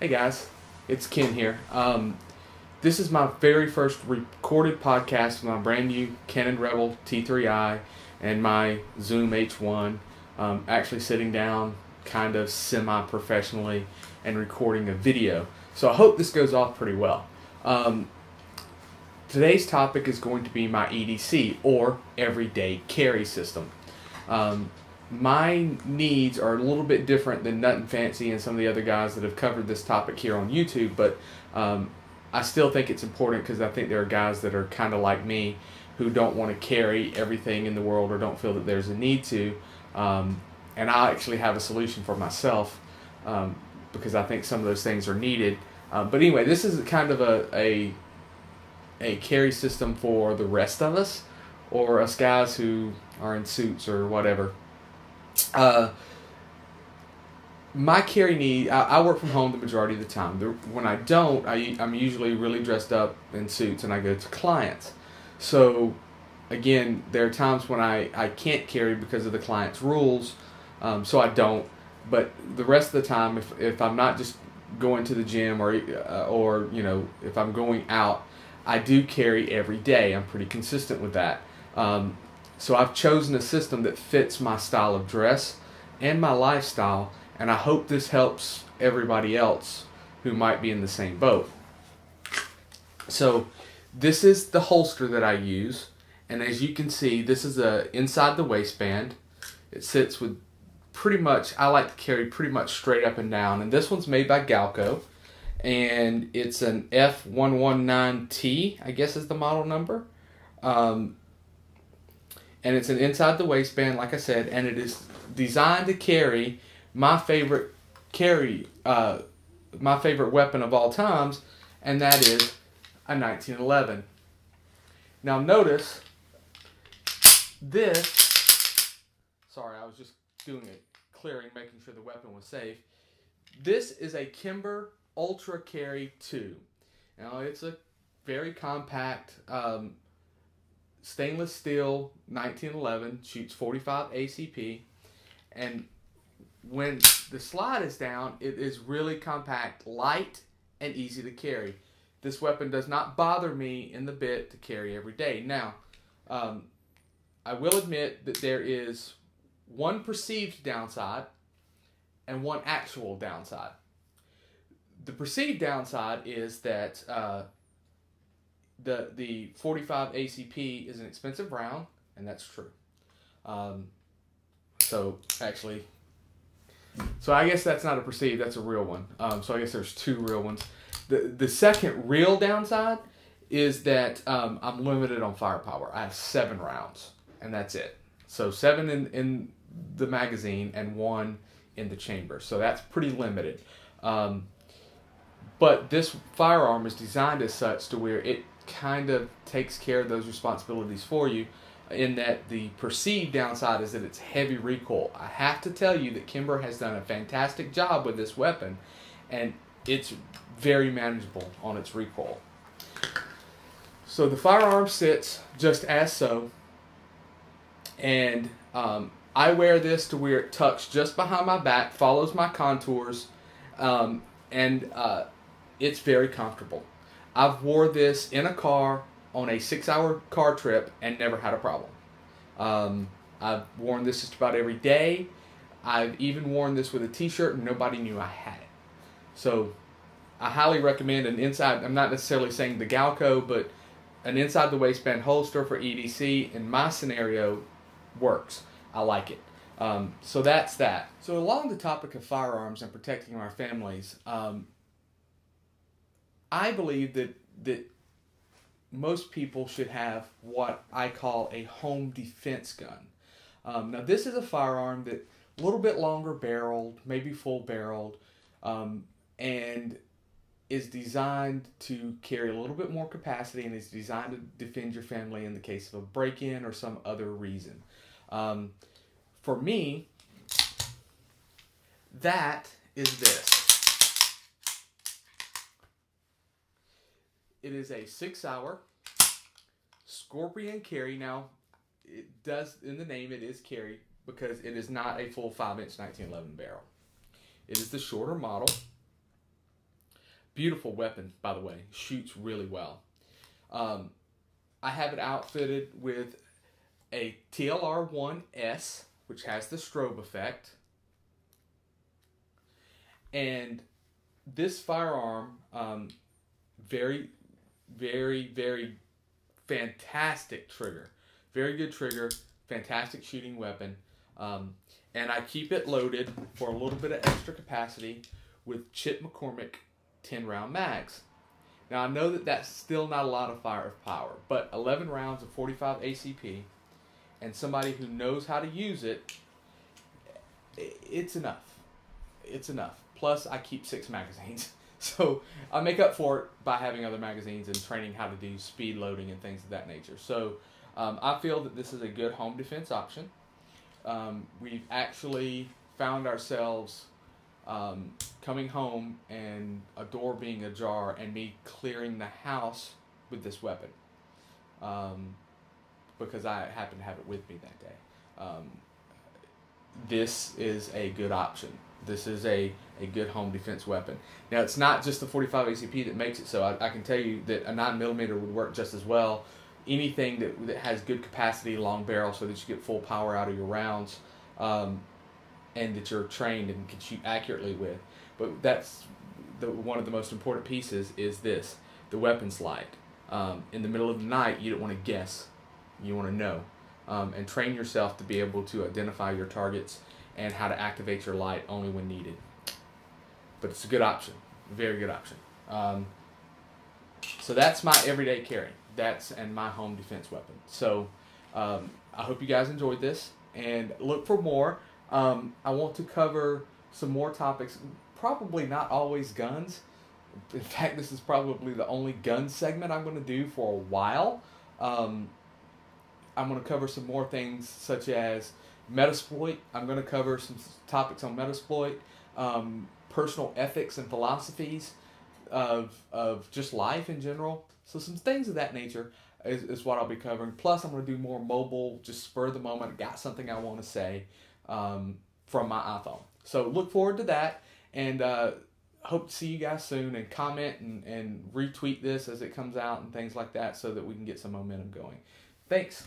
Hey guys, it's Ken here. This is my very first recorded podcast with my brand new Canon Rebel T3i and my Zoom H1. Actually sitting down kind of semi-professionally and recording a video. So I hope this goes off pretty well. Today's topic is going to be my EDC, or Everyday Carry System. My needs are a little bit different than Nut and Fancy and some of the other guys that have covered this topic here on YouTube, but I still think it's important because I think there are guys that are kind of like me who don't want to carry everything in the world or don't feel that there's a need to. And I actually have a solution for myself because I think some of those things are needed. But anyway, this is kind of a carry system for the rest of us, or us guys who are in suits or whatever. My carry need, I work from home the majority of the time. When I don't, I'm usually really dressed up in suits and I go to clients. So again, there are times when I can't carry because of the client's rules, so I don't. But the rest of the time, if I'm not just going to the gym or you know, if I'm going out, I do carry every day. I'm pretty consistent with that. So I've chosen a system that fits my style of dress and my lifestyle, and I hope this helps everybody else who might be in the same boat. So this is the holster that I use, and as you can see, this is inside the waistband. It sits with pretty much, I like to carry pretty much straight up and down, and this one's made by Galco, and it's an F119T, I guess is the model number. And it's an inside the waistband, like I said, and it is designed to carry my favorite weapon of all times, and that is a 1911. Now notice this. Sorry, I was just doing a clearing, making sure the weapon was safe. This is a Kimber Ultra Carry 2. Now it's a very compact. Stainless steel 1911, shoots 45 ACP, and when the slide is down, it is really compact, light, and easy to carry. This weapon does not bother me in the bit to carry every day. Now, I will admit that there is one perceived downside and one actual downside. The perceived downside is that the 45 ACP is an expensive round, and that's true. So I guess that's not a perceived, that's a real one. So I guess there's two real ones. The second real downside is that I'm limited on firepower. I have 7 rounds, and that's it. So 7 in the magazine and 1 in the chamber. So that's pretty limited. But this firearm is designed as such to where it kind of takes care of those responsibilities for you, in that the perceived downside is that it's heavy recoil. I have to tell you that Kimber has done a fantastic job with this weapon, and it's very manageable on its recoil. So the firearm sits just as so, and I wear this to where it tucks just behind my back, follows my contours, and it's very comfortable. I've wore this in a car on a 6-hour car trip and never had a problem. I've worn this just about every day. I've even worn this with a t-shirt and nobody knew I had it. So I highly recommend an inside, I'm not necessarily saying the Galco, but an inside the waistband holster for EDC in my scenario works. I like it. So that's that. So along the topic of firearms and protecting our families, I believe that most people should have what I call a home defense gun. Now this is a firearm that a little bit longer barreled, maybe full barreled, and is designed to carry a little bit more capacity, and is designed to defend your family in the case of a break-in or some other reason. For me, that is this. It is a 6-hour Scorpion carry. Now, it does, in the name, it is carry because it is not a full 5-inch 1911 barrel. It is the shorter model. Beautiful weapon, by the way. Shoots really well. I have it outfitted with a TLR-1S, which has the strobe effect. And this firearm, very, very, very fantastic trigger. Very good trigger, fantastic shooting weapon. And I keep it loaded for a little bit of extra capacity with Chip McCormick 10-round mags. Now I know that that's still not a lot of firepower, but 11 rounds of 45 ACP and somebody who knows how to use it, it's enough. It's enough. Plus I keep 6 magazines. So I make up for it by having other magazines and training how to do speed loading and things of that nature. So I feel that this is a good home defense option. We've actually found ourselves coming home and a door being ajar and me clearing the house with this weapon because I happened to have it with me that day. This is a good option. This is a good home defense weapon. Now, it's not just the 45 ACP that makes it so. I can tell you that a 9mm would work just as well. Anything that has good capacity, long barrel, so that you get full power out of your rounds, and that you're trained and can shoot accurately with. But that's one of the most important pieces is this, the weapons light. In the middle of the night, you don't want to guess. You want to know. And train yourself to be able to identify your targets and how to activate your light only when needed. But it's a good option, a very good option. So that's my everyday carry. And my home defense weapon. So I hope you guys enjoyed this and look for more. I want to cover some more topics, probably not always guns. In fact, this is probably the only gun segment I'm going to do for a while. I'm going to cover some more things such as Metasploit. I'm going to cover some topics on Metasploit, personal ethics and philosophies of just life in general. So some things of that nature is what I'll be covering. Plus, I'm going to do more mobile, just spur of the moment. Got something I want to say from my iPhone. So look forward to that, and hope to see you guys soon. And comment and retweet this as it comes out and things like that so that we can get some momentum going. Thanks.